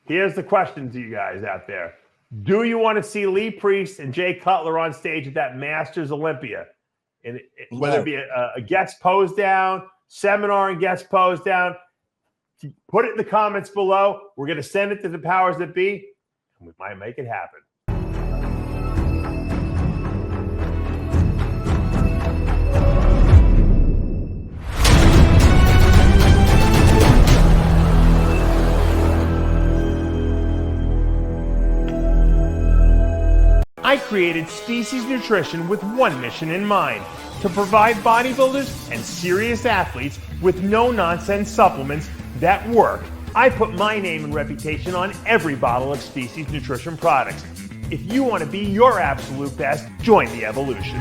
Here's the question to you guys out there. Do you want to see Lee Priest and Jay Cutler on stage at that Masters Olympia? And whether it be a guest pose down, seminar and guest pose down, put it in the comments below. We're going to send it to the powers that be, and we might make it happen. I created Species Nutrition with one mission in mind: to provide bodybuilders and serious athletes with no-nonsense supplements that work. I put my name and reputation on every bottle of Species Nutrition products. If you want to be your absolute best, join the evolution.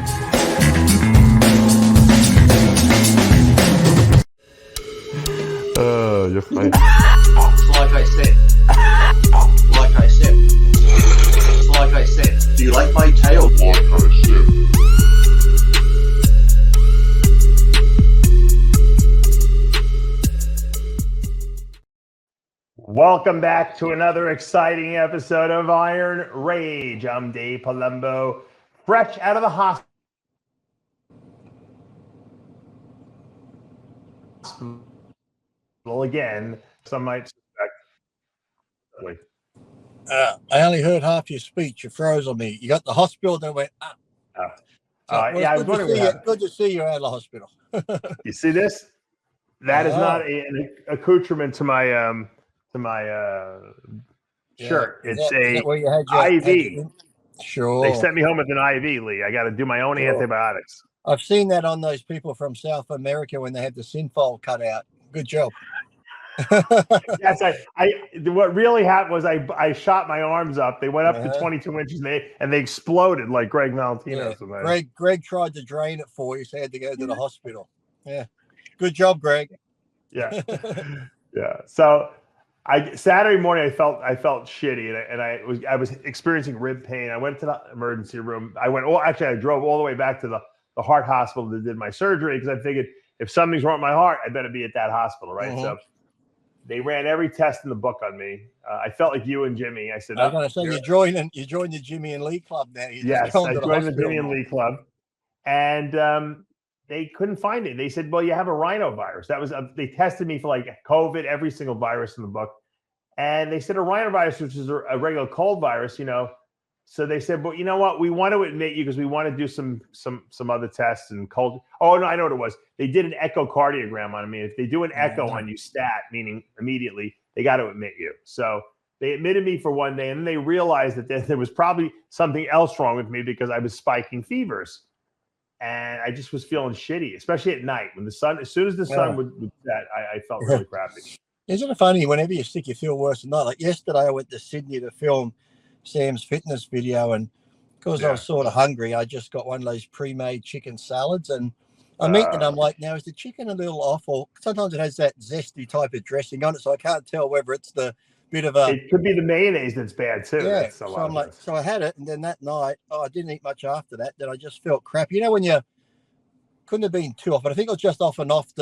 You're funny. Like I said, do you like my tail? Like I said. Welcome back to another exciting episode of Iron Rage. I'm Dave Palumbo, fresh out of the hospital again. Some might suspect. I only heard half your speech. You froze on me. You got the hospital, then went up. Yeah, I was wondering. Good to see you out of the hospital. You see this? That is not an accoutrement to my shirt. It's IV. Sure. They sent me home with an IV, Lee. I got to do my own antibiotics. I've seen that on those people from South America when they have the synthol cut out. Good job. Yes, what really happened was I shot my arms up. They went up to 22 inches and they exploded like Greg Valentino. Yeah. Greg tried to drain it for you, so he had to go to the hospital. Yeah. Good job, Greg. Yeah. Yeah. So Saturday morning I felt shitty and I was experiencing rib pain. I went to the emergency room. I drove all the way back to the heart hospital that did my surgery because I figured if something's wrong with my heart, I better be at that hospital, right? So they ran every test in the book on me. I felt like you and Jimmy. I said, I was going to say, you joined the Jimmy and Lee Club now. Yes, I joined the Jimmy and Lee Club. And they couldn't find it. They said, well, you have a rhinovirus. That was they tested me for like COVID, every single virus in the book. And they said a rhinovirus, which is a regular cold virus, So they said, well, you know what? We want to admit you because we want to do some other tests and cold. Oh, no, I know what it was. They did an echocardiogram on me. If they do an echo on you stat, meaning immediately, they got to admit you. So they admitted me for one day, and then they realized that there was probably something else wrong with me because I was spiking fevers. And I just was feeling shitty, especially at night when as soon as the sun would set, I felt really crappy. Isn't it funny? Whenever you're sick, you feel worse than not. Like yesterday, I went to Sydney to film Sam's fitness video, and because I was sort of hungry, I just got one of those pre-made chicken salads, and I'm eating it. I'm like, now is the chicken a little off, or sometimes it has that zesty type of dressing on it, so I can't tell whether it's the bit of a. It could be the mayonnaise that's bad too. Yeah. So I'm like, so I had it, and then that night, I didn't eat much after that. Then I just felt crap. When you couldn't have been too often. I think it was just off and off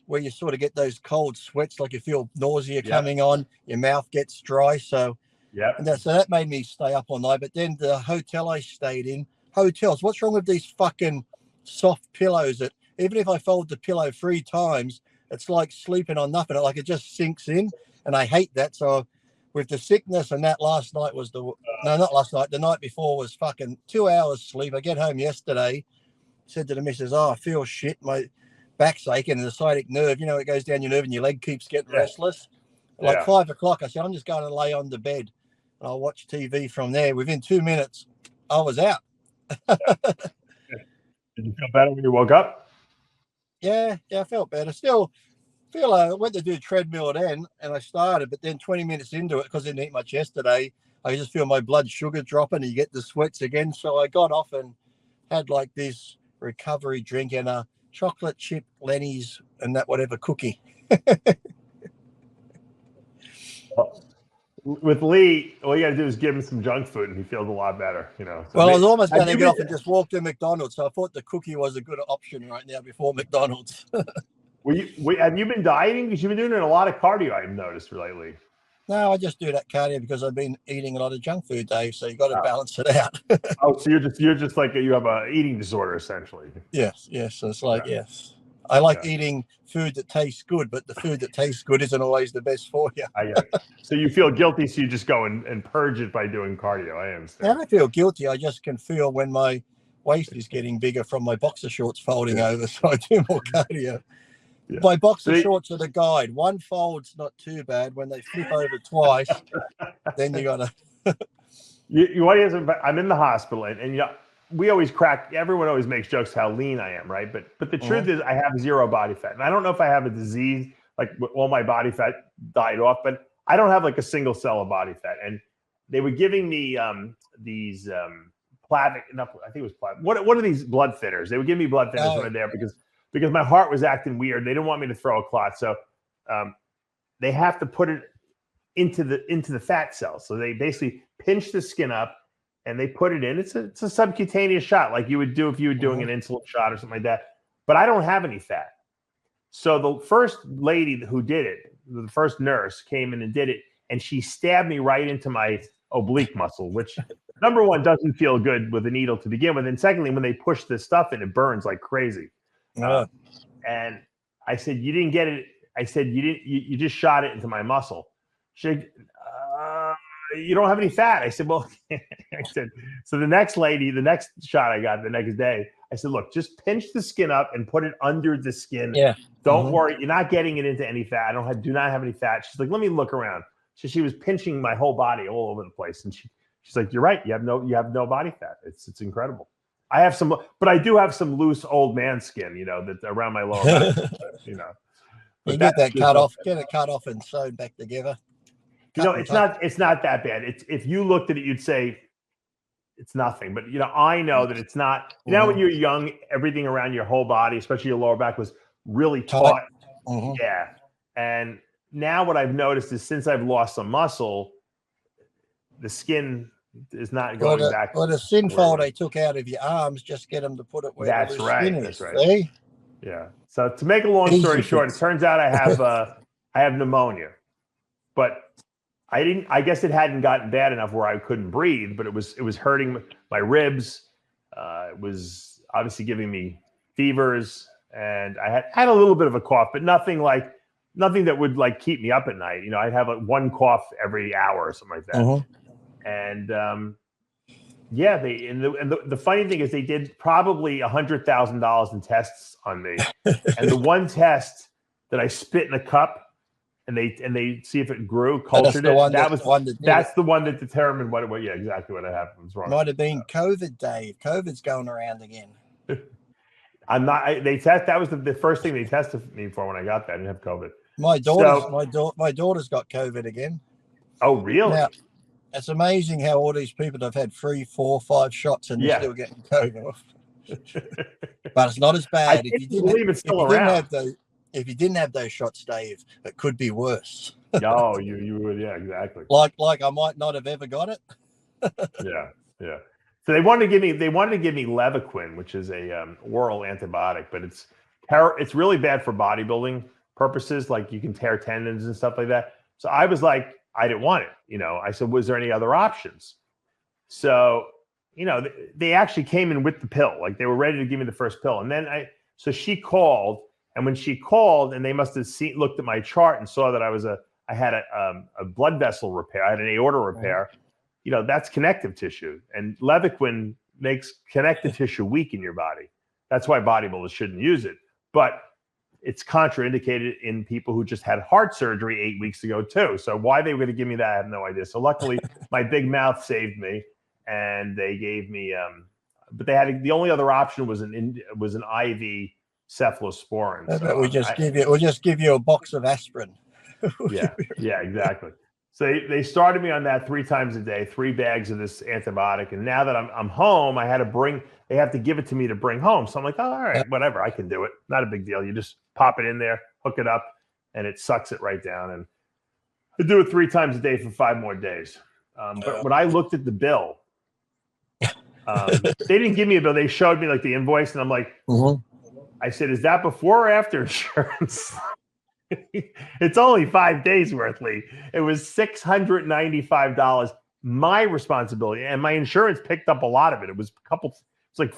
where you sort of get those cold sweats, like you feel nausea coming on, your mouth gets dry. So. Yeah. So that made me stay up all night. But then the hotel I stayed in, hotels, what's wrong with these fucking soft pillows that even if I fold the pillow 3 times, it's like sleeping on nothing. Like it just sinks in. And I hate that. So with the sickness and that last night was not last night. The night before was fucking 2 hours sleep. I get home yesterday, said to the missus, I feel shit. My back's aching and the sciatic nerve, it goes down your nerve and your leg keeps getting restless. Like 5 o'clock, I said, I'm just going to lay on the bed. And I'll watch TV from there. Within 2 minutes, I was out. Did you feel better when you woke up? Yeah, I felt better. Still feel I went to do treadmill then, and I started, but then 20 minutes into it, because I didn't eat much yesterday, I just feel my blood sugar dropping, and you get the sweats again. So I got off and had like this recovery drink and a chocolate chip Lenny's and that whatever cookie. With Lee, all you got to do is give him some junk food, and he feels a lot better. So well, I was almost going to get off and just walk to McDonald's, so I thought the cookie was a good option right now before McDonald's. Have you been dieting? Because you've been doing a lot of cardio, I've noticed lately. No, I just do that cardio because I've been eating a lot of junk food, Dave. So you got to balance it out. Oh, so you're just like you have a eating disorder essentially. Yes. So it's like yes. I like eating food that tastes good, but the food that tastes good isn't always the best for you. So you feel guilty, so you just go and purge it by doing cardio. I understand. I don't feel guilty. I just can feel when my waist is getting bigger from my boxer shorts folding over, so I do more cardio. Yeah. My boxer shorts are the guide. One fold's not too bad. When they flip over twice, then you gotta. I'm in the hospital, and we always crack. Everyone always makes jokes how lean I am, right? But the truth is, I have zero body fat, and I don't know if I have a disease like all my body fat died off, but I don't have like a single cell of body fat. And they were giving me these I think it was plastic. What are these blood thinners? They would give me blood thinners when I'm there because my heart was acting weird. They didn't want me to throw a clot, so they have to put it into the fat cells. So they basically pinch the skin up and they put it in. It's a subcutaneous shot like you would do if you were doing an insulin shot or something like that. But I don't have any fat. So the first lady who did it, the first nurse came in and did it, and she stabbed me right into my oblique muscle, which number one doesn't feel good with a needle to begin with, and secondly, when they push this stuff in, it burns like crazy. And I said, "You didn't get it." I said, "You didn't. You just shot it into my muscle." She said, "You don't have any fat." I said, "Well," I said. So the next shot I got the next day, I said, "Look, just pinch the skin up and put it under the skin. Yeah. Don't worry, you're not getting it into any fat. Do not have any fat." She's like, "Let me look around." So she was pinching my whole body all over the place, and she's like, "You're right. You have no body fat. It's incredible." I have some, but I do have some loose old man skin, that's around my lower back, You get that cut off, get it cut off and sewed back together. It's not that bad. If you looked at it, you'd say it's nothing. But I know that it's not. When you're young, everything around your whole body, especially your lower back, was really taut. Yeah. And now what I've noticed is since I've lost some muscle, the skin is not going back. Well, the skin fold they took out of your arms, just get them to put it where that's the right. skin is. That's right. See? Yeah. So to make a long story short, it turns out I have pneumonia, but I guess it hadn't gotten bad enough where I couldn't breathe, but it was hurting my ribs. It was obviously giving me fevers, and I had a little bit of a cough, but nothing that would like keep me up at night. I'd have like one cough every hour or something like that. And the funny thing is they did probably $100,000 in tests on me, and the one test that I spit in a cup and they see if it grew, cultured it. That's the one that determined what exactly what happened was wrong. Might have been COVID, Dave. COVID's going around again. I'm not. That was the first thing they tested me for when I got that. I didn't have COVID. My daughter's got COVID again. Oh, really? Now, it's amazing how all these people have had 3, 4, 5 shots and they're still getting COVID. But it's not as bad. If you didn't have those shots, Dave, it could be worse. Oh, you would, exactly. Like I might not have ever got it. Yeah. So they wanted to give me Levaquin, which is a oral antibiotic, but it's really bad for bodybuilding purposes. Like you can tear tendons and stuff like that. So I was like, I didn't want it. I said, was there any other options? So, they actually came in with the pill. Like they were ready to give me the first pill. And then so she called, and when she called, and they must have looked at my chart and saw that I had a blood vessel repair. I had an aorta repair. That's connective tissue, and Levaquin makes connective tissue weak in your body. That's why bodybuilders shouldn't use it. But it's contraindicated in people who just had heart surgery 8 weeks ago too. So why they were going to give me that, I have no idea. So luckily, my big mouth saved me, and they gave me. But they had the only other option was an IV cephalosporin. So we'll just give you a box of aspirin. Yeah, exactly. So they started me on that 3 times a day, 3 bags of this antibiotic. And now that I'm home, they have to give it to me to bring home. So I'm like, oh, all right, whatever, I can do it. Not a big deal. You just pop it in there, hook it up, and it sucks it right down. And I do it 3 times a day for 5 more days. But when I looked at the bill, they didn't give me a bill. They showed me like the invoice, and I'm like, I said, is that before or after insurance? It's only 5 days worth, Lee. It was $695. My responsibility, and my insurance picked up a lot of it. It was like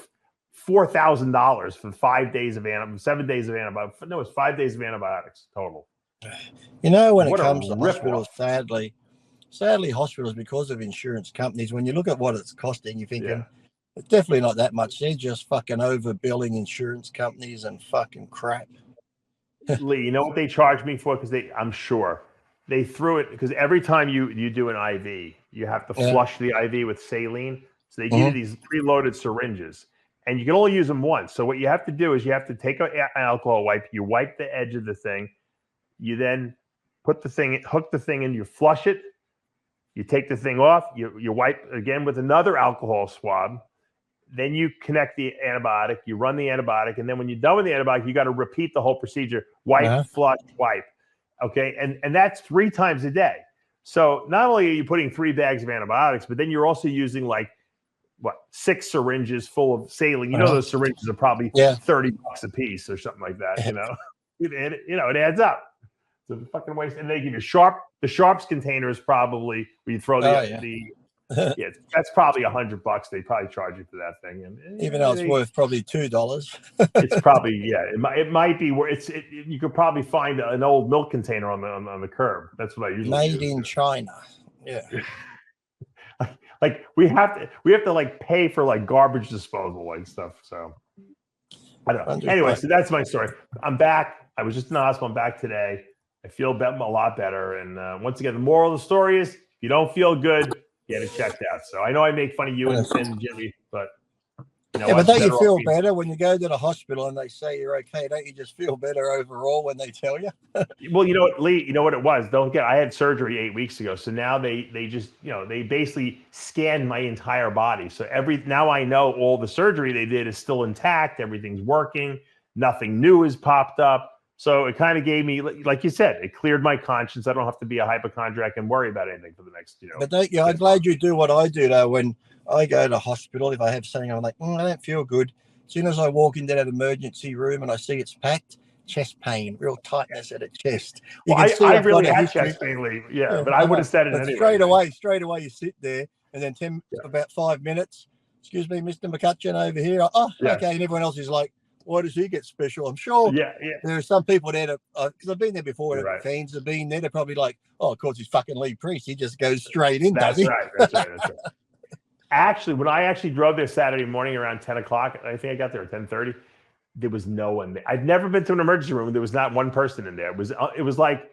$4,000 for 5 days of 7 days of antibiotics. No, it was 5 days of antibiotics total. You know, when What it a comes to rip-off. hospitals, sadly, hospitals, because of insurance companies, when you look at what it's costing, you're thinking it's definitely not that much. They're just fucking overbilling insurance companies and fucking crap. Lee, you know what they charged me for? Because I'm sure they threw it, because every time you do an IV, you have to flush the IV with saline. So they give you these preloaded syringes, and you can only use them once. So what you have to do is you have to take an alcohol wipe, you wipe the edge of the thing, you then hook the thing in, you flush it, you take the thing off, you wipe again with another alcohol swab. Then you connect the antibiotic, you run the antibiotic, and then when you're done with the antibiotic, you got to repeat the whole procedure: wipe, flush, wipe. Okay, and that's 3 times a day. So not only are you putting 3 bags of antibiotics, but then you're also using 6 syringes full of saline. You know, those syringes are probably $30 a piece or something like that. It adds up. So the fucking waste, and they give you the Sharps container is probably where you throw that's probably $100. They probably charge you for that thing, and even though it's worth probably $2. It's probably it might be where you could probably find an old milk container on the curb. That's what I usually made use. in China. Like we have to pay for garbage disposal and stuff. So I don't know. Anyway, so that's my story. I'm back. I was just in the hospital. I'm back today. I feel a lot better. And once again, the moral of the story is: if you don't feel good, get it checked out. So I know I make fun of you and Jimmy, but but don't you feel better when you go to the hospital and they say you're okay? Don't you just feel better overall when they tell you? Well, you know what, Lee, you know what it was? Don't forget, I had surgery 8 weeks ago. So now they just, they basically scanned my entire body. So now I know all the surgery they did is still intact. Everything's working. Nothing new has popped up. So it kind of gave me, like you said, it cleared my conscience. I don't have to be a hypochondriac and worry about anything for the next, But I'm glad you do what I do, though. When I go to hospital, if I have something, I'm like, I don't feel good. As soon as I walk into that emergency room and I see it's packed, chest pain, real tightness at the chest. You can see I really had chest pain, Lee. Yeah, but I would have said it anyway. Straight away, you sit there, and then about 5 minutes. Excuse me, Mr. McCutcheon over here. Oh, okay. And everyone else is like, why does he get special? I'm sure there are some people there because I've been there before. Fans have been there. They're probably like, oh, of course, he's fucking Lee Priest. He just goes straight in, does he? That's right. Actually, when I drove there Saturday morning around 10 o'clock, I think I got there at 10:30. There was no one there. I've never been to an emergency room. There was not one person in there. It was like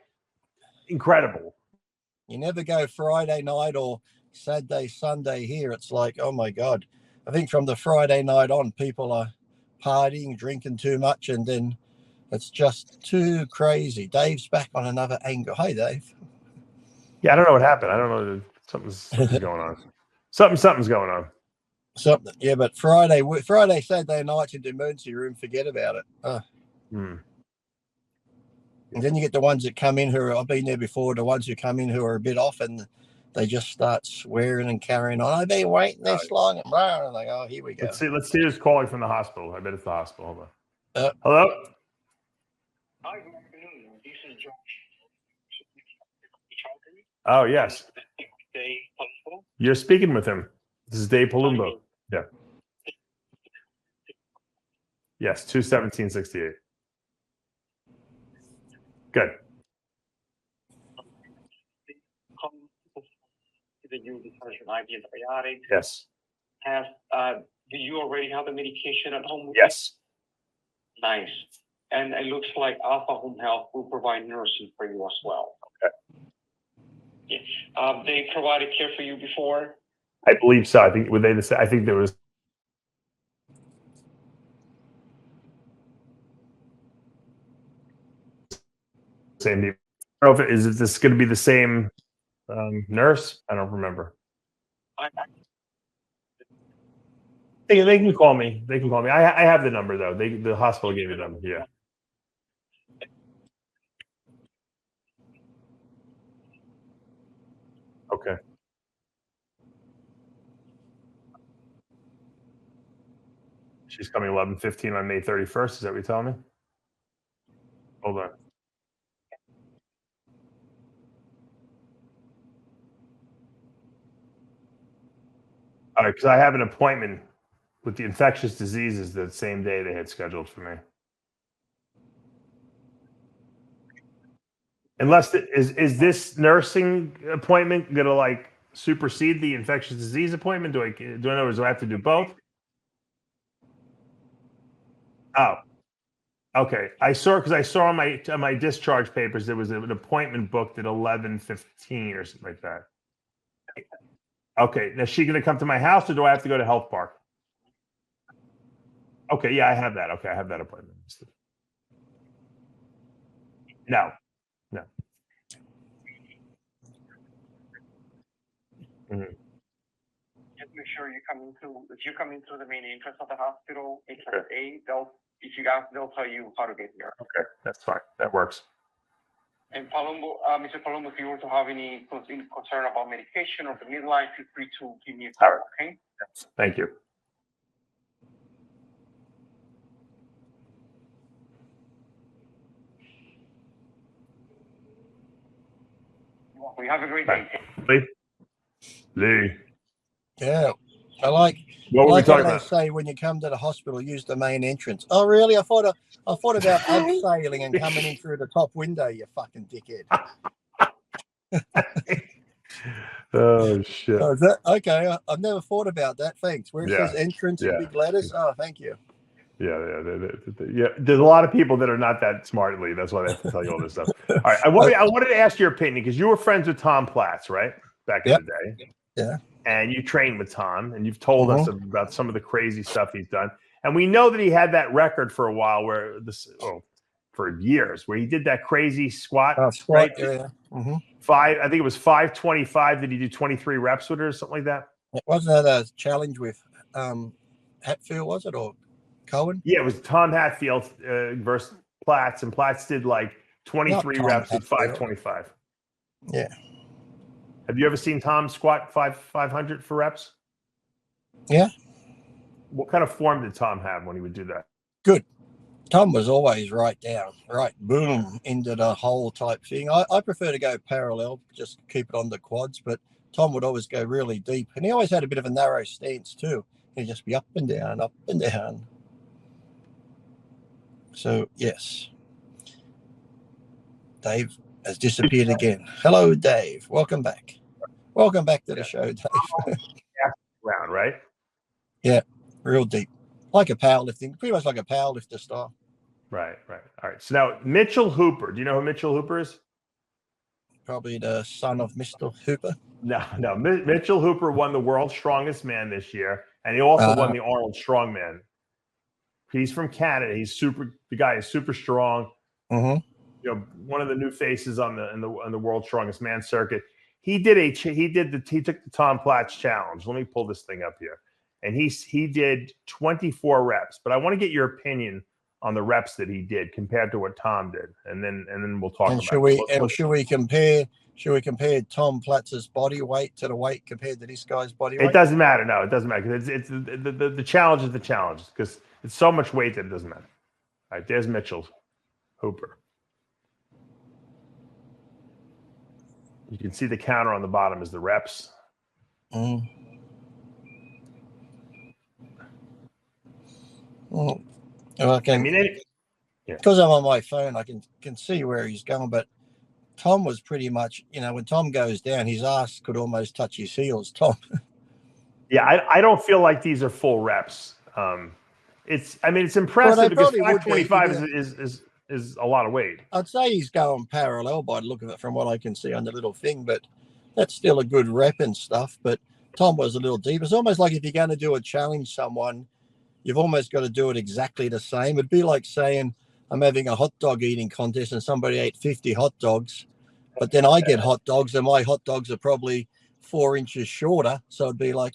incredible. You never go Friday night or Saturday, Sunday here. It's like, oh my God. I think from the Friday night on, people are partying, drinking too much, and then it's just too crazy. Dave's back on another angle. Hi, Dave. Yeah, I don't know what happened. I don't know. Something's going on. Something's going on. Something, yeah. But Friday, Saturday nights in the emergency room, forget about it. And then you get the ones that come in who I've been there before. The ones who come in who are a bit off, and they just start swearing and carrying on. I've been waiting this long, and blah, and like, oh, here we go. Let's see who's calling from the hospital. I bet it's the hospital. Hold on. Hello. Hi, good afternoon. This is Josh. Oh, yes. Dave Palumbo. You're speaking with him. This is Dave Palumbo. Yeah. Yes, 21768. Good. Yes. Do you already have the medication at home? Yes. Nice. And it looks like Alpha Home Health will provide nursing for you as well. Okay. Yeah. They provided care for you before? I believe so. I think I think there was same. I don't know is this going to be the same nurse? I don't remember. They can call me. They can call me. I have the number though. The hospital gave me them. Yeah. Okay. She's coming 11:15 on May 31st. Is that what you're telling me? Hold on. All right, because I have an appointment with the infectious diseases the same day they had scheduled for me. Unless is this nursing appointment gonna like supersede the infectious disease appointment? Do I know? Do I have to do both? Oh, okay. I saw on my discharge papers there was an appointment booked at 11:15 or something like that. Okay. Now, is she going to come to my house, or do I have to go to Health Park? Okay. Yeah, I have that. Okay, I have that appointment. No. Mhm. Just make sure you're coming through. If you're coming through the main entrance of the hospital, HSA, they'll tell you how to get here. Okay, that's fine. That works. And Palumbo, Mr. Palumbo, if you were to have any concern about medication or the midline, feel free to give me a call. All right. Okay. Thank you. We have a great day. Lee. Yeah, I like. What were we talking how about? they say when you come to the hospital, use the main entrance. Oh, really? I thought about abseiling and coming in through the top window. You fucking dickhead. Oh shit! Oh, is that okay? I've never thought about that. Thanks. Where it says entrance in big letters. Oh, thank you. Yeah. There's a lot of people that are not that smart, Lee. That's why they have to tell you all this stuff. All right, I wanted to ask your opinion because you were friends with Tom Platz, right? Back in the day. Yeah. And you trained with Tom, and you've told us about some of the crazy stuff he's done. And we know that he had that record for a while, for years, where he did that crazy squat. Right? Yeah. I think it was 525. Did he do 23 reps with it or something like that? Wasn't that a challenge with Hatfield? Was it or Cohen? Yeah, it was Tom Hatfield versus Platz, and Platz did like 23 reps with 525. Yeah. Have you ever seen Tom squat 500 for reps? Yeah. What kind of form did Tom have when he would do that? Good. Tom was always right down, right, boom, into the hole type thing. I prefer to go parallel, just keep it on the quads, but Tom would always go really deep. And he always had a bit of a narrow stance too. He'd just be up and down, up and down. So, yes. Dave has disappeared again. Hello, Dave. Welcome back. Welcome back to the show, Dave. Round, right? Yeah, real deep. Like a powerlifting, pretty much like a powerlifter style. Right. All right. So now Mitchell Hooper. Do you know who Mitchell Hooper is? Probably the son of Mr. Hooper. No. Mitchell Hooper won the World's Strongest Man this year, and he also won the Arnold Strongman. He's from Canada. The guy is super strong. Mm-hmm. You know, one of the new faces on the World's Strongest Man circuit. He took the Tom Platz challenge. Let me pull this thing up here. And he did 24 reps, but I want to get your opinion on the reps that he did compared to what Tom did, and then we'll talk. And about should we compare Tom Platz's body weight to the weight compared to this guy's body weight? It doesn't matter. No, it doesn't matter. It's the challenge is the challenge because it's so much weight that it doesn't matter. All right, there's Mitchell Hooper. You can see the counter on the bottom is the reps. Mm. Well, because I'm on my phone, I can see where he's going. But Tom was pretty much, when Tom goes down, his ass could almost touch his heels. Tom. Yeah, I don't feel like these are full reps. It's impressive because 525 is a lot of weight. I'd say he's going parallel by the look of it from what I can see on the little thing, but that's still a good rep and stuff. But Tom was a little deep. It's almost like if you're going to do a challenge someone, you've almost got to do it exactly the same. It'd be like saying I'm having a hot dog eating contest and somebody ate 50 hot dogs, but then I get hot dogs and my hot dogs are probably 4 inches shorter. So it'd be like,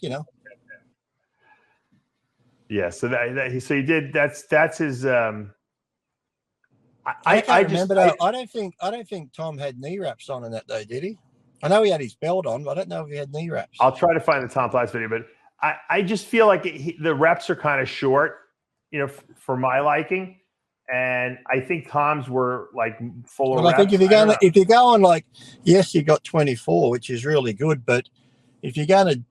Yeah. So he did. That's his. I don't think Tom had knee wraps on in that though, did he? I know he had his belt on, but I don't know if he had knee wraps. I'll try to find the Tom Platz video, but I just feel like the reps are kind of short, for my liking, and I think Tom's were like full of reps. I think if you're going like, yes, you got 24, which is really good, but if you're going to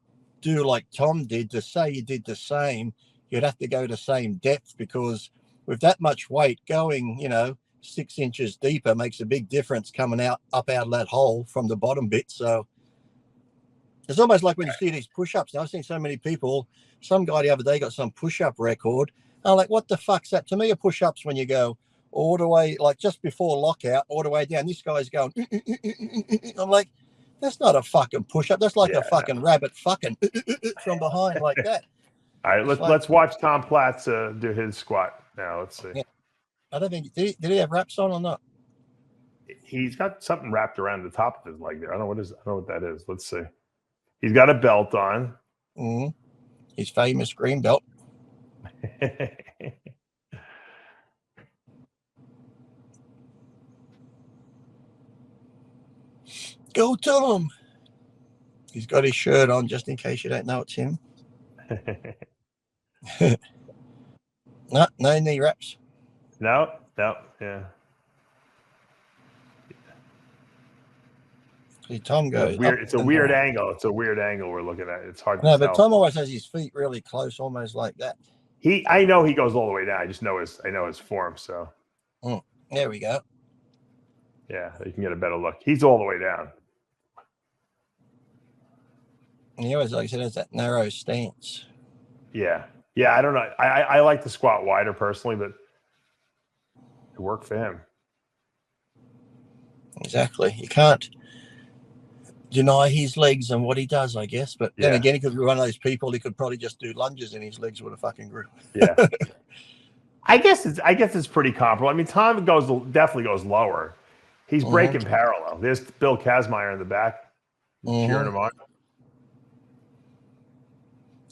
do like Tom did, to say you did the same, you'd have to go the same depth, because with that much weight going, 6 inches deeper makes a big difference coming up out of that hole from the bottom bit. So it's almost like when you see these push-ups. Now, I've seen so many people, some guy the other day got some push-up record. I'm like, what the fuck's that? To me, a push-up's when you go all the way, like just before lockout, all the way down. This guy's going, I'm like, that's not a fucking push-up. That's like a fucking rabbit fucking from behind like that. All right, let's watch Tom Platz do his squat now. Let's see. Yeah. I don't think, did he have wraps on or not? He's got something wrapped around the top of his leg there. I don't know what that is. Let's see. He's got a belt on. His famous green belt. Go Tom. He's got his shirt on just in case you don't know it's him. No knee wraps. No, yeah. See, Tom goes. It's a weird angle. It's a weird angle we're looking at. It's hard to No, tell. but Tom always has his feet really close, almost like that. I know he goes all the way down. I know his form. So there we go. Yeah, you can get a better look. He's all the way down. And he always, like I said, has that narrow stance. Yeah. I don't know. I like to squat wider personally, but it worked for him. Exactly. You can't deny his legs and what he does, I guess. But then again, he could be one of those people. He could probably just do lunges and his legs would have fucking grew. Yeah. I guess it's pretty comparable. I mean, Tom definitely goes lower. He's breaking parallel. There's Bill Kazmaier in the back, cheering him on.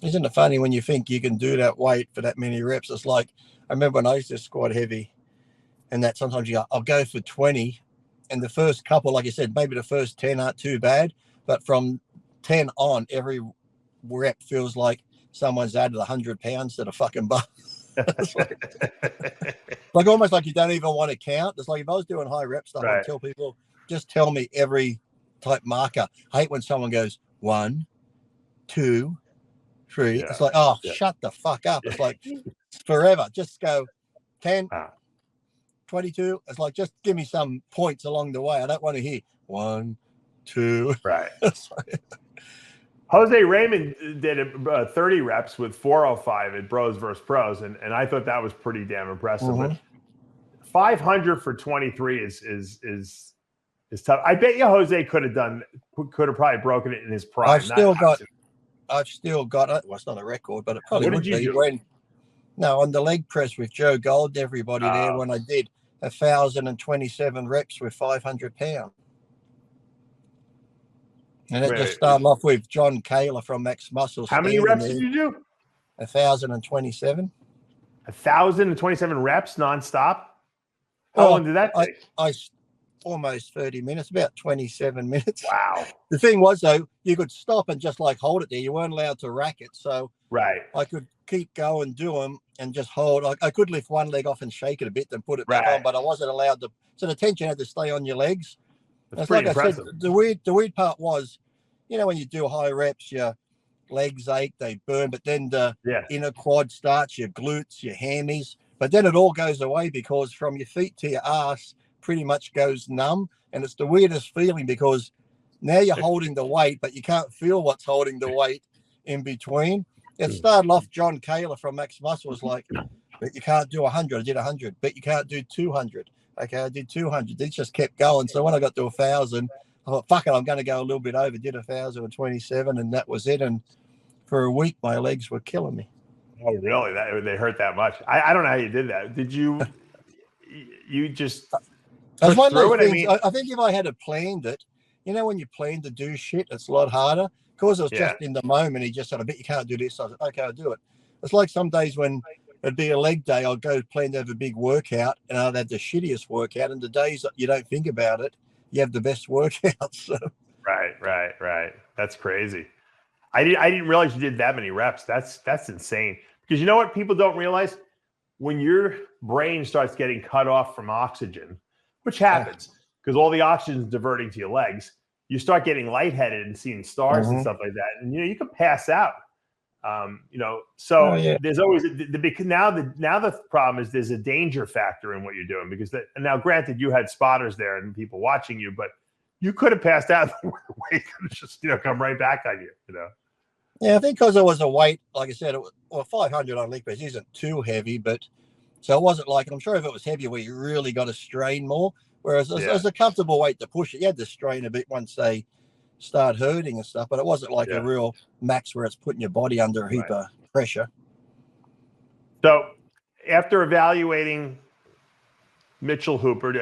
Isn't it funny when you think you can do that weight for that many reps? It's like, I remember when I used to squat heavy, and that sometimes I'll go for 20, and the first couple, like you said, maybe the first 10 aren't too bad, but from 10 on, every rep feels like someone's added 100 pounds to the fucking bar. like almost like you don't even want to count. It's like if I was doing high rep stuff, I'd tell people, just tell me every type marker. I hate when someone goes 1, 2, 3. It's like, shut the fuck up. It's like forever. Just go 10, 22. It's like, just give me some points along the way. I don't want to hear 1, 2. Right. Jose Raymond did 30 reps with 405 at Bros versus Pros, and I thought that was pretty damn impressive. But 500 for 23 is tough. I bet you Jose could have probably broken it in his prime. I've still got it. Well, it's not a record, but it probably would be. On the leg press with Joe Gold, everybody there, when I did 1,027 reps with 500 pounds. And it just started off with John Kaler from RxMuscle. How many reps did you do? 1,027. 1,027 reps nonstop? How long did that take? I almost 30 minutes, about 27 minutes. Wow. The thing was, though, you could stop and just like hold it there. You weren't allowed to rack it. So I could keep going, do them, and just hold. I could lift one leg off and shake it a bit, then put it back on, but I wasn't allowed to. So the tension had to stay on your legs. That's like impressive. I said, the weird part was, when you do high reps, your legs ache, they burn, but then the inner quad starts, your glutes, your hammies, but then it all goes away because from your feet to your ass pretty much goes numb. And it's the weirdest feeling because now you're holding the weight, but you can't feel what's holding the weight in between. It started off, John Kaler from RxMuscle was like, but you can't do 100. I did 100, but you can't do 200. Okay, I did 200. It just kept going. So when I got to 1,000, I thought, fuck it, I'm going to go a little bit over. Did 1,027, and that was it. And for a week, my legs were killing me. Oh, really? They hurt that much? I don't know how you did that. Did you? You just push through it? Things, I think if I had planned it, when you plan to do shit, it's a lot harder. Because it was just in the moment. He just said, I bet you can't do this. I said, okay, I'll do it. It's like some days when it'd be a leg day, I'll go plan to have a big workout, and I'd have the shittiest workout. And the days that you don't think about it, you have the best workouts. So. Right. That's crazy. I didn't realize you did that many reps. That's insane. Because you know what people don't realize? When your brain starts getting cut off from oxygen, which happens because all the oxygen is diverting to your legs, you start getting lightheaded and seeing stars and stuff like that, and you can pass out. So there's always now the problem is there's a danger factor in what you're doing, because now granted you had spotters there and people watching you, but you could have passed out. The weight could have just come right back on you. Yeah, I think because it was a weight, like I said, 500 on leg press isn't too heavy, but so it wasn't like, I'm sure if it was heavier where you really got to strain more, whereas it was a comfortable weight to push it. You had to strain a bit once they start hurting and stuff, but it wasn't like a real max where it's putting your body under a heap of pressure. So after evaluating Mitchell Hooper,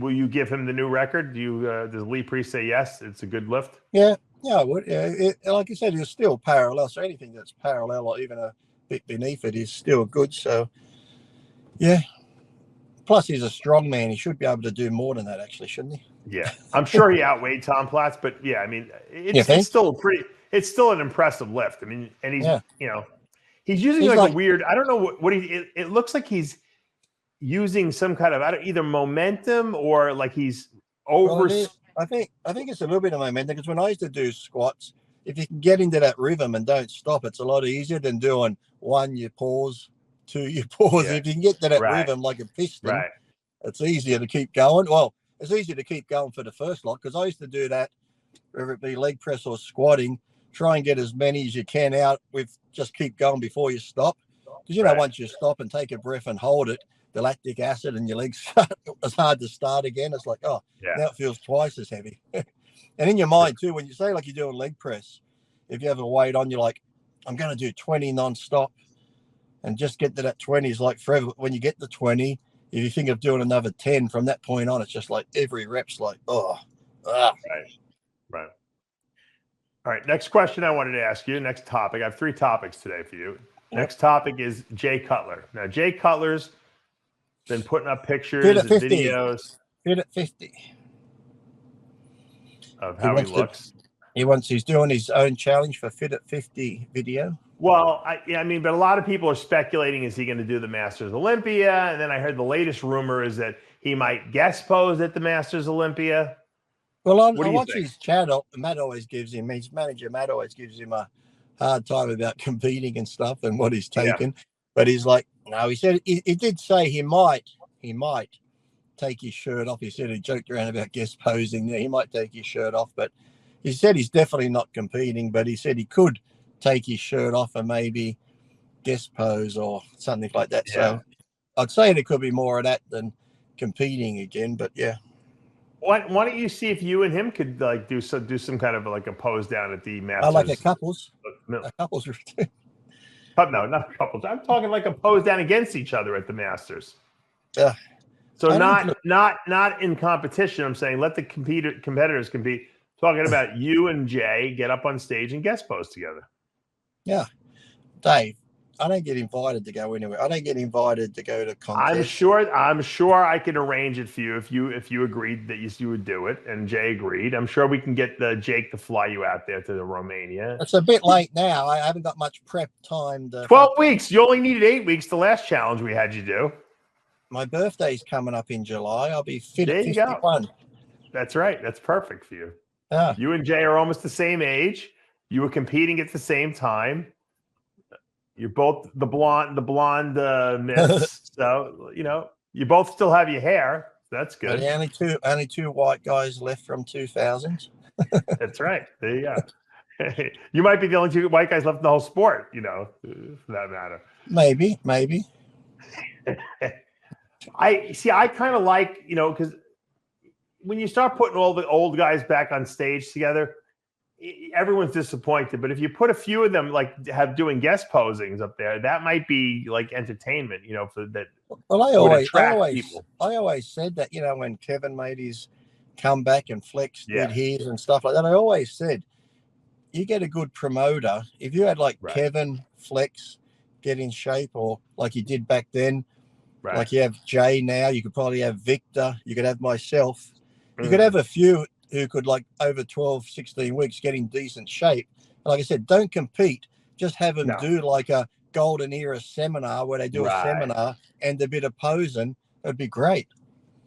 will you give him the new record? Does Lee Priest say yes, it's a good lift? Yeah, I would. Yeah, like you said, it's still parallel. So anything that's parallel or even a bit beneath it is still good. So, yeah. Plus, he's a strong man. He should be able to do more than that, actually, shouldn't he? Yeah, I'm sure he outweighed Tom Platz, but yeah, I mean, it's still an impressive lift. I mean, and he's using like a weird. I don't know what it looks like he's using some kind of either momentum or like he's over. Well, I think it's a little bit of momentum, because when I used to do squats, if you can get into that rhythm and don't stop, it's a lot easier than doing 1, you pause, 2, you pause. Yeah. If you can get to that rhythm like a piston, it's easier to keep going. Well, it's easier to keep going for the first lot, because I used to do that, whether it be leg press or squatting, try and get as many as you can out with just keep going before you stop. Because, once you stop and take a breath and hold it, the lactic acid and your legs, it's hard to start again. It's like, now it feels twice as heavy. And in your mind too, when you say like you're doing leg press, if you have a weight on, you're like, I'm going to do 20 non-stop, and just get to that 20 is like forever. When you get to 20, if you think of doing another 10 from that point on, it's just like every rep's like, Right. All right. Next question I wanted to ask you. Next topic. I have 3 topics today for you. Next topic is Jay Cutler. Now, Jay Cutler's been putting up pictures and videos. Fit at 50. Of how he looks. He's doing his own challenge for Fit at 50 video. Well, I mean, but a lot of people are speculating, is he going to do the Masters Olympia? And then I heard the latest rumor is that he might guest pose at the Masters Olympia. Well, I watch his channel. His manager, Matt, always gives him a hard time about competing and stuff and what he's taken. Yeah. But he's like, no, he said, he did say he might take his shirt off. He said he joked around about guest posing there. He might take his shirt off, but he said he's definitely not competing, but he said he could take his shirt off and maybe guest pose or something like that. Yeah. So I'd say there could be more of that than competing again, but yeah. Why don't you see if you and him could like do some kind of like a pose down at the Masters? Like a couples routine. But no, not couples. I'm talking like a pose down against each other at the Masters. Yeah. So not in competition. I'm saying let the competitors compete. Talking about you and Jay get up on stage and guest pose together. Yeah, Dave, I don't get invited to go anywhere. I don't get invited to go to contests. I'm sure I can arrange it for you if you agreed that you would do it, and Jay agreed. I'm sure we can get Jake to fly you out there to Romania. It's a bit late now. I haven't got much prep time. 12 weeks. You only needed 8 weeks. The last challenge we had you do. My birthday's coming up in July. I'll be fit at 51. Go. That's right. That's perfect for you. Yeah. You and Jay are almost the same age. You were competing at the same time. You're both the blonde myths. So, you both still have your hair. That's good. Only two white guys left from 2000s. That's right. There you go. You might be the only 2 white guys left in the whole sport, for that matter. Maybe. I kind of like, because when you start putting all the old guys back on stage together, everyone's disappointed. But if you put a few of them doing guest posings up there, that might be like entertainment, for that. Well, I always said that, when Kevin made his comeback and Flex did his and stuff like that, I always said, you get a good promoter. If you had Kevin, Flex get in shape, or like you did back then, like you have Jay now, you could probably have Victor, you could have myself. You could have a few who could, over 12, 16 weeks, get in decent shape. Like I said, don't compete. Just have them do like a golden era seminar where they do a seminar and a bit of posing. It'd be great.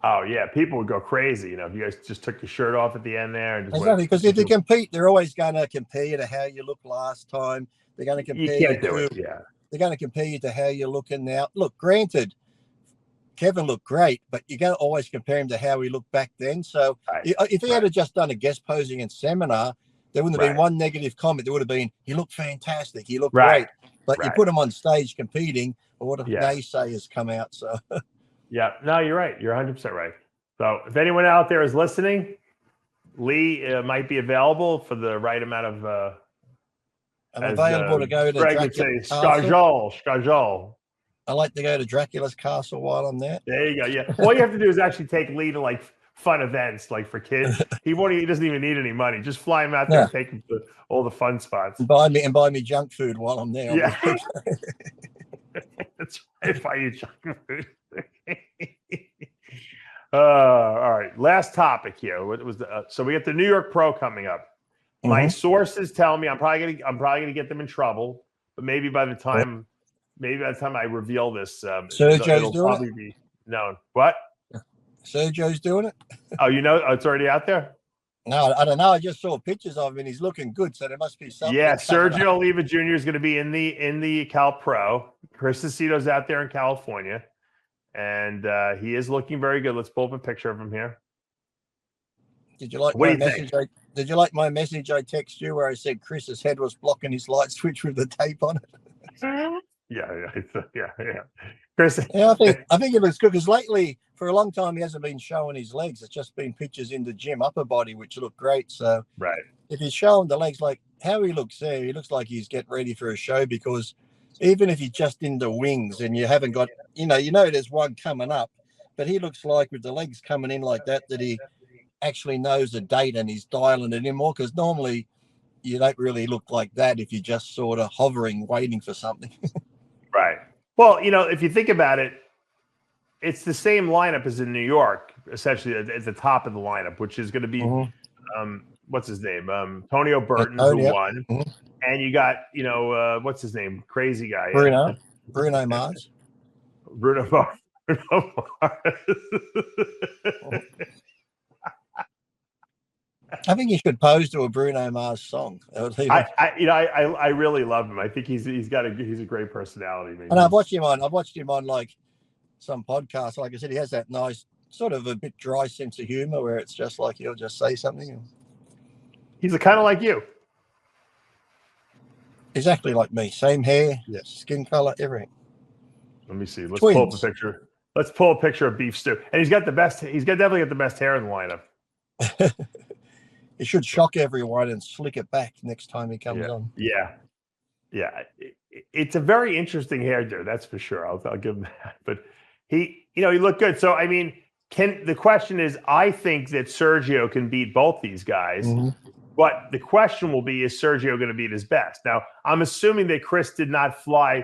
Oh yeah, people would go crazy. If you guys just took your shirt off at the end there and just Exactly, because if you compete, they're always going to compare to how you looked last time. They're going to compare you can't do it. Yeah, they're going to compare you to how you're looking now. Look, granted, Kevin looked great, but you're going to always compare him to how he looked back then. So if he had just done a guest posing and seminar, there wouldn't have been one negative comment. There would have been, he looked fantastic, he looked great. But you put him on stage competing, or what if naysayers come out? So yeah, no, you're right. You're 100% right. So if anyone out there is listening, Lee might be available for the right amount of. I'm available to go to Greg would say, schedule. I like to go to Dracula's castle while I'm there. There you go. Yeah. All you have to do is actually take Lee to like fun events, like for kids. He doesn't even need any money. Just fly him out there and take him to all the fun spots. And buy me junk food while I'm there. Yeah. That's right. Buy you junk food. All right. Last topic here. What was so we got the New York Pro coming up. My sources tell me I'm probably gonna get them in trouble, but maybe by the time I reveal this, Sergio's doing it. Be known. What? Sergio's doing it. Oh, it's already out there. No, I don't know. I just saw pictures of him, and he's looking good. So there must be something. Yeah, Sergio Oliva Jr. is going to be in the Cal Pro. Chris Aceto's out there in California, and he is looking very good. Let's pull up a picture of him here. Did you like my message? Did you like my message I text you where I said Chris's head was blocking his light switch with the tape on it? Yeah. Chris. Yeah, I think it looks good because lately, for a long time, he hasn't been showing his legs. It's just been pictures in the gym, upper body, which look great. So if he's showing the legs, like how he looks there, he looks like he's getting ready for a show, because even if he's just in the wings and you haven't got, there's one coming up, but he looks like with the legs coming in like that he actually knows the date and he's dialing it in more, because normally you don't really look like that if you're just sort of hovering, waiting for something. Right. Well, if you think about it, it's the same lineup as in New York, essentially at the top of the lineup, which is going to be, what's his name? Tonio Burton, who won. And you got, what's his name? Crazy guy. Bruno Mars. Bruno Mars. I think you should pose to a Bruno Mars song. I really love him. I think he's a great personality. Maybe. And I've watched him on like some podcasts. Like I said, he has that nice sort of a bit dry sense of humor where it's just like he'll just say something. He's kind of like you. Exactly like me. Same hair, skin color, everything. Let me see. Let's pull up a picture. Let's pull a picture of Beef Stew. And he's definitely got the best hair in the lineup. He should shock everyone and slick it back next time he comes on. Yeah. It's a very interesting hairdo, that's for sure. I'll give him that. But he looked good. So I mean, the question is, I think that Sergio can beat both these guys. But the question will be, is Sergio going to beat his best? Now, I'm assuming that Chris did not fly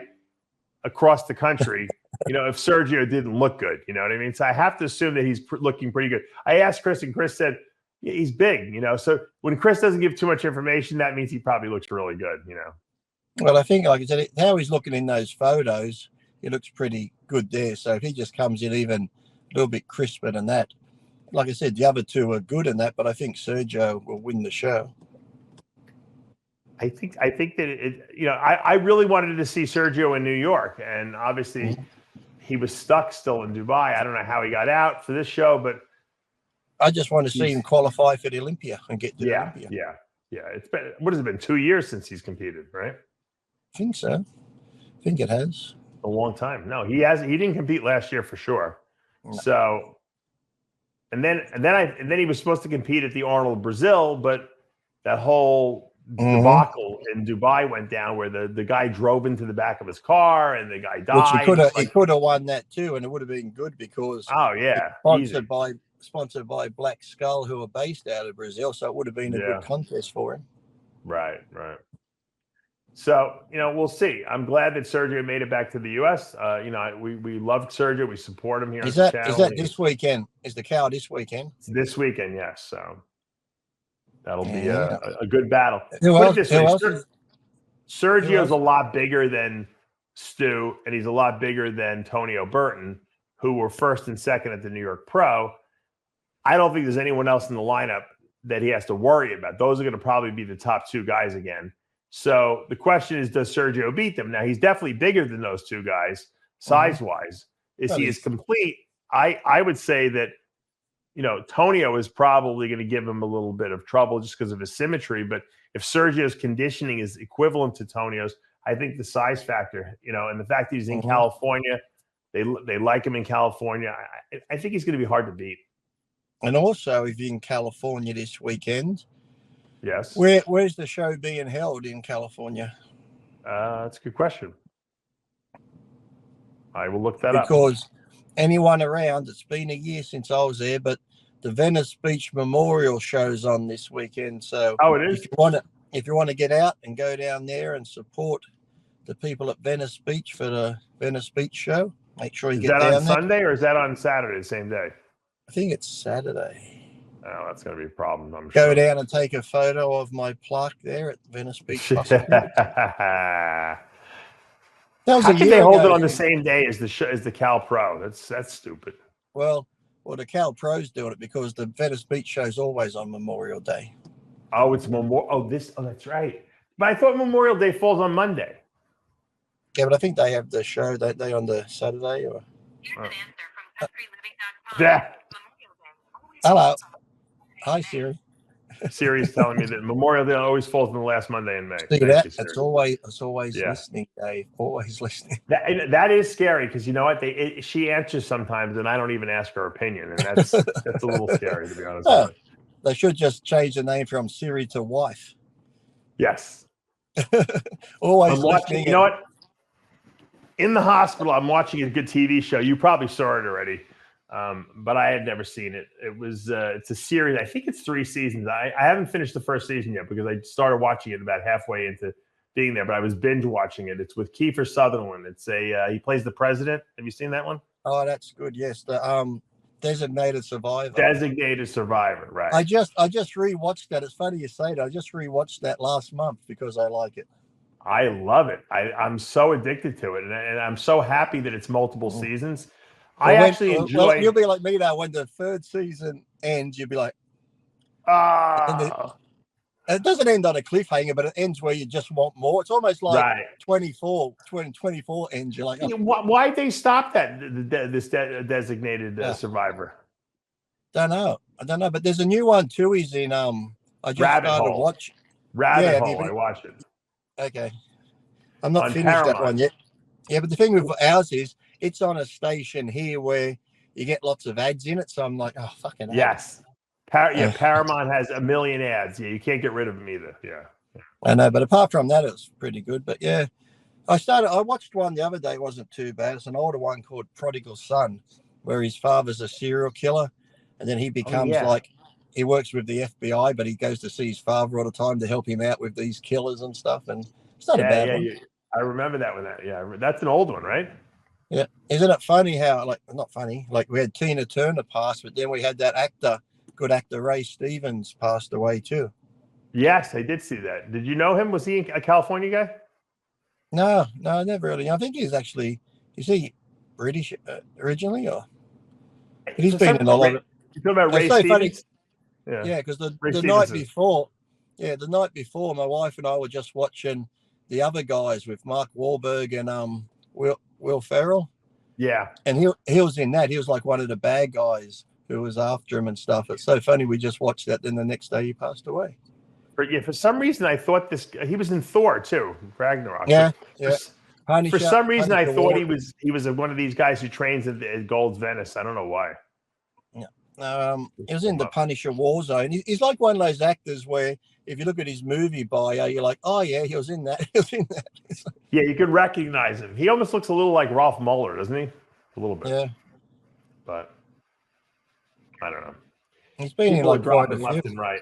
across the country, if Sergio didn't look good, you know what I mean? So I have to assume that he's looking pretty good. I asked Chris, and Chris said, he's big, so when Chris doesn't give too much information, that means he probably looks really good, Well, I think, like I said, how he's looking in those photos, he looks pretty good there. So if he just comes in even a little bit crisper than that, like I said, the other two are good in that, but I think Sergio will win the show. I think that I really wanted to see Sergio in New York, and obviously he was stuck still in Dubai. I don't know how he got out for this show, but I just want to see him qualify for the Olympia and get to the Olympia. Yeah. It's been, what has it been, 2 years since he's competed, right? I think so. I think it has. A long time. No, he didn't compete last year for sure. No. So, and then he was supposed to compete at the Arnold Brazil, but that whole debacle in Dubai went down where the guy drove into the back of his car and the guy died. Which he could have won that too, and it would have been good because sponsored by Black Skull, who are based out of Brazil, so it would have been a good contest for him. Right. So, we'll see. I'm glad that Sergio made it back to the U.S. We love Sergio. We support him here on the channel. Is that this weekend? Is the cow this weekend? It's this weekend, yes. So that'll be a good battle. Sergio's a lot bigger than Stu, and he's a lot bigger than Tonio Burton. who were first and second at the New York Pro. I don't think there's anyone else in the lineup that he has to worry about. Those are going to probably be the top two guys again. So the question is, does Sergio beat them? Now, he's definitely bigger than those two guys, size-wise. Is he as complete? I would say that, Tonio is probably going to give him a little bit of trouble just because of his symmetry. But if Sergio's conditioning is equivalent to Tonio's, I think the size factor, and the fact that he's in California, they like him in California. I think he's going to be hard to beat. And also, if you're in California this weekend, yes, where's the show being held in California? That's a good question. I will look that up. Because anyone around, it's been a year since I was there, but the Venice Beach Memorial show's on this weekend. So it is. If you want to get out and go down there and support the people at Venice Beach for the Venice Beach show, make sure you get down there. Is that on Sunday or is that on Saturday, the same day? I think it's Saturday. Oh, that's going to be a problem, I'm Go sure. down and take a photo of my plaque there at Venice Beach Hospital. How can they hold it on the same day as the Cal Pro? That's stupid. Well, the Cal Pro's doing it because the Venice Beach show's always on Memorial Day. Oh, it's Memorial. Oh, that's right. But I thought Memorial Day falls on Monday. Yeah, but I think they have the show that day on the Saturday. Or Here's an answer from countryliving.com. Yeah. Hello. Hi, Siri. Siri's telling me that Memorial Day always falls on the last Monday in May. See that? It's always listening, Dave. Always listening. That is scary because you know what? She answers sometimes, and I don't even ask her opinion, and that's a little scary to be honest. Oh, they should just change the name from Siri to wife. Yes. Always listening. You know what? In the hospital, I'm watching a good TV show. You probably saw it already. But I had never seen it. It's a series. I think it's 3 seasons. I haven't finished the first season yet because I started watching it about halfway into being there, but I was binge watching it. It's with Kiefer Sutherland. It's he plays the president. Have you seen that one? Oh, that's good. Yes. The Designated Survivor. Designated Survivor. Right. I just rewatched that. It's funny you say that. I just rewatched that last month because I like it. I love it. I'm so addicted to it. And I'm so happy that it's multiple seasons. I actually enjoy. Well, you'll be like me now. When the 3rd season ends, you'll be like, it doesn't end on a cliffhanger, but it ends where you just want more. It's almost like 24 ends. You're like, why'd they stop that? This Designated Survivor. I don't know, but there's a new one too. He's in. I just Rabbit started Hole. watching. Rabbit Hole. I watched it. Okay, I'm not On finished Paramount. that one yet. Yeah, but the thing with ours is it's on a station here where you get lots of ads in it. So I'm like, oh, fucking yes. Paramount has a million ads. Yeah, you can't get rid of them either. Yeah. I know, but apart from that, it was pretty good. But yeah, I watched one the other day. It wasn't too bad. It's an older one called Prodigal Son, where his father's a serial killer. And then he becomes he works with the FBI, but he goes to see his father all the time to help him out with these killers and stuff. And it's not a bad one. I remember that one. That's an old one, right? Yeah. Isn't it funny how, not funny, like we had Tina Turner pass, but then we had that good actor, Ray Stevens, passed away too. Yes, I did see that. Did you know him? Was he a California guy? No, never really. I think is he British originally, or he's been in a lot of. You talking about Ray Stevens? Yeah, because the night before, my wife and I were just watching The Other Guys with Mark Wahlberg and Will Ferrell. Yeah, and he was in that. He was like one of the bad guys who was after him and stuff. It's so funny. We just watched that. Then the next day he passed away. For some reason I thought he was in Thor too, Ragnarok. Yeah. For some reason I thought he was one of these guys who trains at Gold's Venice. I don't know why. He was in the Punisher Warzone. He's like one of those actors where if you look at his movie bio, you're like, oh yeah, he was in that. He was in that. Yeah, you could recognize him. He almost looks a little like Ralph Muller, doesn't he? A little bit. Yeah. But I don't know. He's been in like left and right.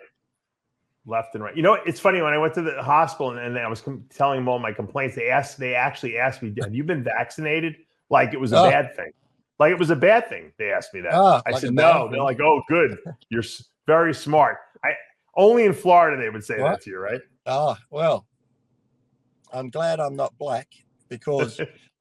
Left and right. You know, it's funny when I went to the hospital and I was telling them all my complaints. They actually asked me, "Have you been vaccinated?" Like it was a bad thing. Like it was a bad thing. They asked me that. I said no. They're like, "Oh, good. You're very smart." Only in Florida they would say that to you, right? Oh, well, I'm glad I'm not black because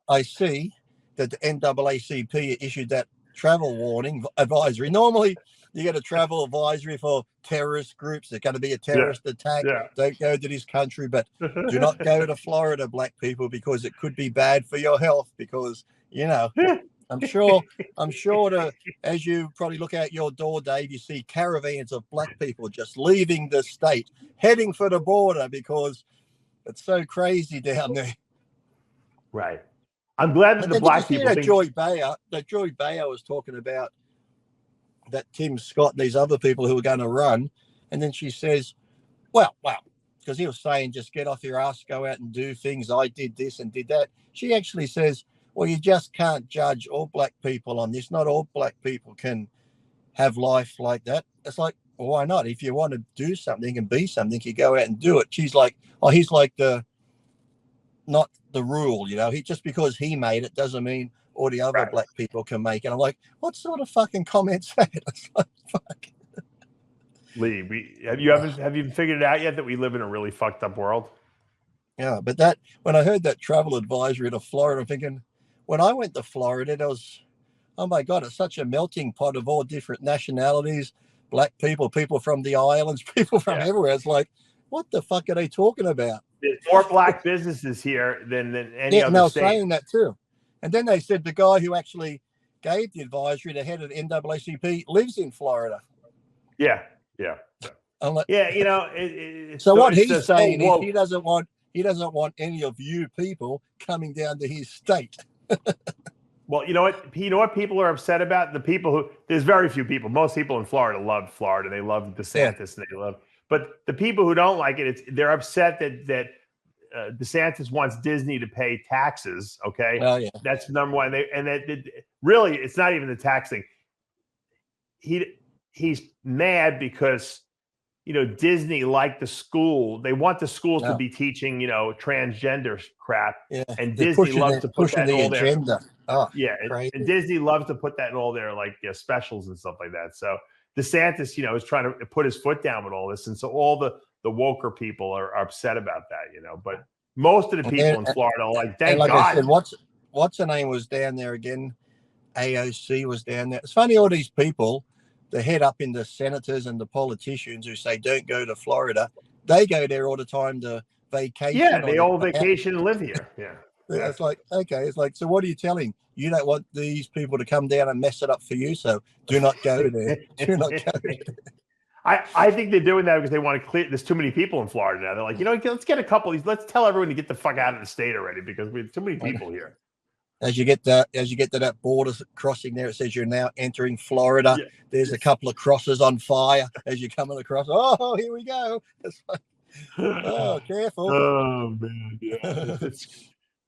I see that the NAACP issued that travel warning advisory. Normally, you get a travel advisory for terrorist groups. There's going to be a terrorist attack. Yeah. Don't go to this country, but do not go to Florida, black people, because it could be bad for your health. Because, you know, I'm sure as you probably look out your door, Dave, you see caravans of black people just leaving the state, heading for the border because it's so crazy down there. Right. I'm glad that And the then black did you see people that Joy Bayer was talking about that Tim Scott and these other people who were going to run, and then she says, well, because he was saying just get off your ass, go out and do things. I did this and did that. She actually says, well, you just can't judge all black people on this. Not all black people can have life like that. It's like, well, why not? If you want to do something and be something, you go out and do it. She's like, oh, he's like not the rule, you know. He just because he made it doesn't mean all the other black people can make it. I'm like, what sort of fucking comments that? It's like, fuck. Lee, have you figured it out yet that we live in a really fucked up world? Yeah, but that when I heard that travel advisory to Florida, I'm thinking, when I went to Florida, there was, oh my God, it's such a melting pot of all different nationalities, black people, people from the islands, people from everywhere. It's like, what the fuck are they talking about? There's more black businesses here than any other and they were state. saying that too. And then they said the guy who actually gave the advisory, the head of the NAACP, lives in Florida. Yeah. I'm like, yeah, you know. So what he's saying is woke. he doesn't want any of you people coming down to his state. Well, you know what people are upset about? The people who there's very few people. Most people in Florida love Florida. They love DeSantis and they love. But the people who don't like it, they're upset that DeSantis wants Disney to pay taxes. Okay, well, yeah, that's number one. Really, it's not even the tax thing. He's mad because Disney, like the school, they want the schools to be teaching transgender crap, and Disney loves to put that in all agenda. And Disney loves to put that in all their specials and stuff like that. So DeSantis, is trying to put his foot down with all this, and so all the woker people are upset about that, But most of the people in Florida are like, thank God. I said, what's her name was down there again? AOC was down there. It's funny, all these people, the head up in the senators and the politicians who say don't go to Florida, they go there all the time to vacation. Yeah, they all vacation and live here. Yeah. It's like, okay, it's like, so what are you telling? You don't want these people to come down and mess it up for you, so do not go there. Do not go there. I think they're doing that because they want to clear. There's too many people in Florida now. They're like, let's get a couple of these. Let's tell everyone to get the fuck out of the state already because we have too many people here. As you get to that border crossing there, it says you're now entering Florida. Yeah. There's a couple of crosses on fire as you're coming across. Oh, here we go. It's like, oh, careful. Oh man, yeah.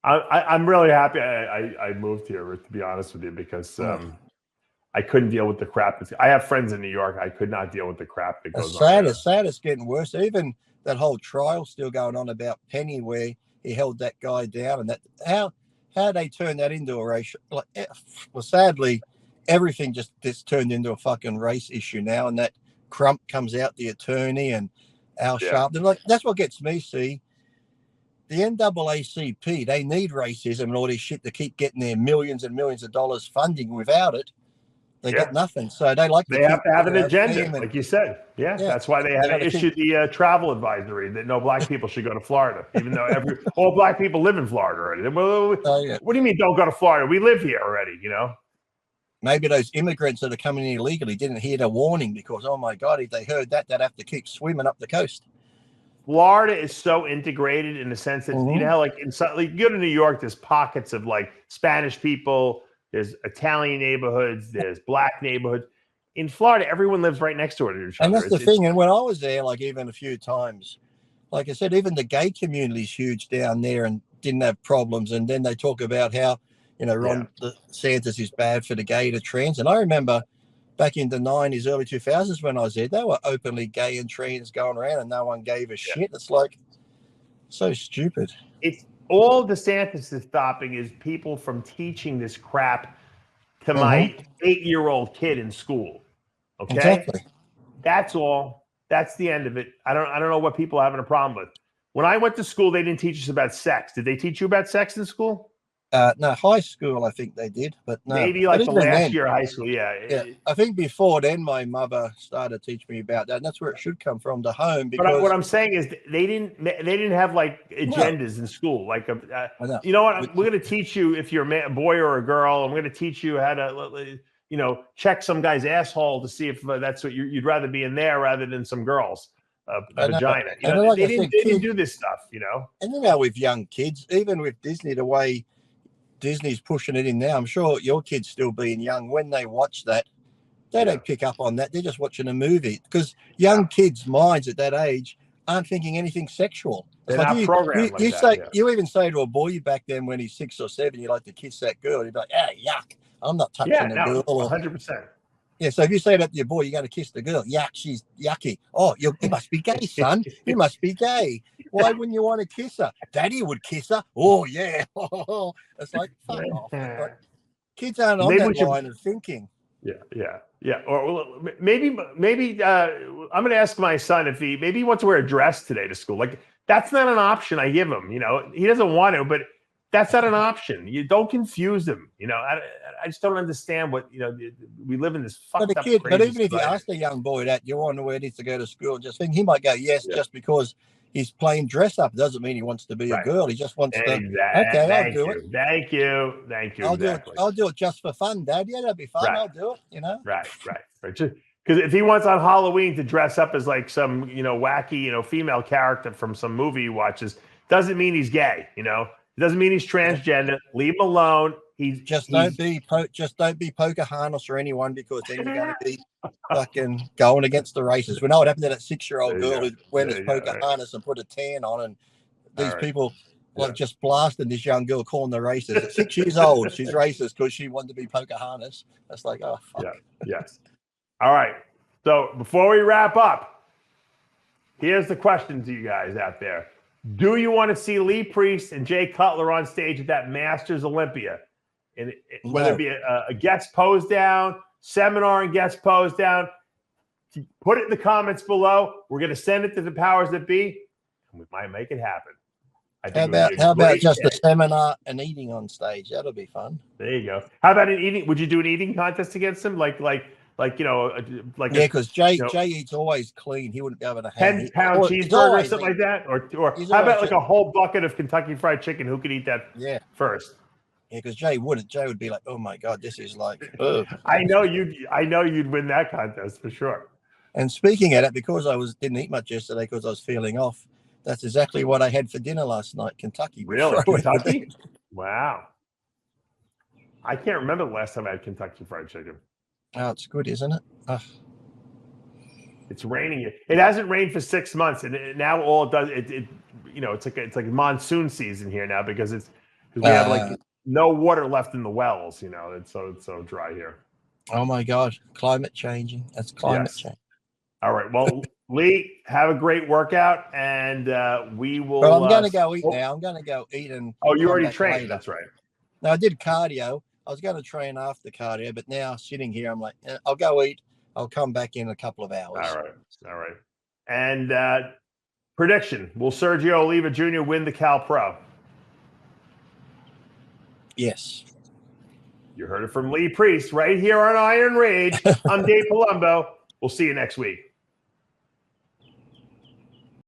I'm really happy I moved here, to be honest with you, because I couldn't deal with the crap. I have friends in New York. I could not deal with the crap that goes on. It's sad. It's getting worse. Even that whole trial still going on about Penny, where he held that guy down, and that how they turned that into a race. Well, sadly, everything just turned into a fucking race issue now, and that Crump comes out, the attorney, and Al Sharpton. That's what gets me. See, the NAACP, they need racism and all this shit to keep getting their millions and millions of dollars funding. Without it, they get nothing. So they have to have an agenda, like you said. Yeah, that's why they had to issue the travel advisory that no black people should go to Florida, even though all black people live in Florida already. What do you mean don't go to Florida? We live here already, Maybe those immigrants that are coming in illegally didn't hear the warning because, oh my God, if they heard that, they'd have to keep swimming up the coast. Florida is so integrated in the sense that, you go to New York, there's pockets of Spanish people, there's Italian neighborhoods, there's black neighborhoods. In Florida, everyone lives right next to each other. And that's the thing. And when I was there, even a few times, like I said, even the gay community is huge down there and didn't have problems. And then they talk about how, Ron DeSantis is bad for the gay to trans. And I remember back in the 90s, early 2000s when I was there, they were openly gay and trans going around and no one gave a shit. It's so stupid. It's all DeSantis is stopping is people from teaching this crap to my 8-year-old kid in school. Okay. Exactly. That's all. That's the end of it. I don't know what people are having a problem with. When I went to school, they didn't teach us about sex. Did they teach you about sex in school? No, high school, I think they did, but no. Maybe like But the even last then, year of high school. Yeah. yeah, I think before then, my mother started to teach me about that, and that's where it should come from, the home, because What I'm saying is they didn't have like agendas in school. Like, I know. you know what? We're going to teach you if you're a boy or a girl. I'm going to teach you how to, check some guy's asshole to see if that's what you'd rather be in there rather than some girl's vagina. And like they I said, didn't do this stuff. And with young kids, even with Disney, the way Disney's pushing it in now, I'm sure your kids still being young, when they watch that, they don't pick up on that. They're just watching a movie, because young kids' minds at that age aren't thinking anything sexual. They're not programmed like that. You even say to a boy back then when he's 6 or 7, you like to kiss that girl, he'd be like, yuck, I'm not touching the girl. 100%. Yeah, so if you say that to your boy, you're going to kiss the girl. Yuck, she's yucky. Oh, you must be gay, son. You must be gay. Why wouldn't you want to kiss her? Daddy would kiss her. Oh, yeah. It's like, fuck off. Like, kids aren't on that line of thinking. Yeah. Or maybe I'm going to ask my son if he wants to wear a dress today to school. Like, that's not an option I give him. He doesn't want to, but that's not an option. You don't confuse him. I just don't understand what, we live in this fucked up crazy But even if you society. ask a young boy that, you want to wear this to go to school, just think he might go, yes, just because he's playing dress up. It doesn't mean he wants to be a girl. He just wants to, okay, I'll do it. Thank you. I'll do it just for fun, Dad. Yeah, that'd be fun. I'll do it, Right. Because if he wants on Halloween to dress up as like some, wacky, female character from some movie he watches, doesn't mean he's gay, It doesn't mean he's transgender. Leave him alone. Don't be Pocahontas or anyone, because then you're going to be fucking going against the races. We know what happened to that 6-year-old girl who went as Pocahontas and put a tan on, and these people just blasted this young girl, calling her racist. At 6 years old, she's racist because she wanted to be Pocahontas. That's like, oh, fuck. Yeah. Yes. All right. So before we wrap up, here's the question to you guys out there. Do you want to see Lee Priest and Jay Cutler on stage at that Masters Olympia? And whether it be a guest pose down, seminar and guest pose down, put it in the comments below. We're going to send it to the powers that be, and we might make it happen. How about just a seminar and eating on stage? That'll be fun. There you go. How about an eating? Would you do an eating contest against him? Because Jay eats always clean. He wouldn't be able to have 10-pound cheeseburger or something like that, or how about like a whole bucket of Kentucky Fried Chicken? Who could eat that? First. Yeah, because Jay wouldn't. Jay would be like, "Oh my God, this is like." Ugh. I know you'd win that contest for sure. And speaking of that, because didn't eat much yesterday because I was feeling off. That's exactly what I had for dinner last night. Kentucky. Really, Kentucky? Wow. I can't remember the last time I had Kentucky Fried Chicken. Oh, it's good, isn't it? Oh. It's raining. It hasn't rained for 6 months, and now all it does, it's like monsoon season here now because we have like no water left in the wells. It's so dry here. Oh my God, climate changing. That's climate change. All right. Well, Lee, have a great workout, and we will. But I'm going to go eat now. I'm going to go eat and. Oh, you already trained. Later. That's right. No, I did cardio. I was going to train after cardio, but now sitting here, I'm like, I'll go eat. I'll come back in a couple of hours. All right. And prediction: will Sergio Oliva Jr. win the Cal Pro? Yes. You heard it from Lee Priest right here on Iron Rage. I'm Dave Palumbo. We'll see you next week.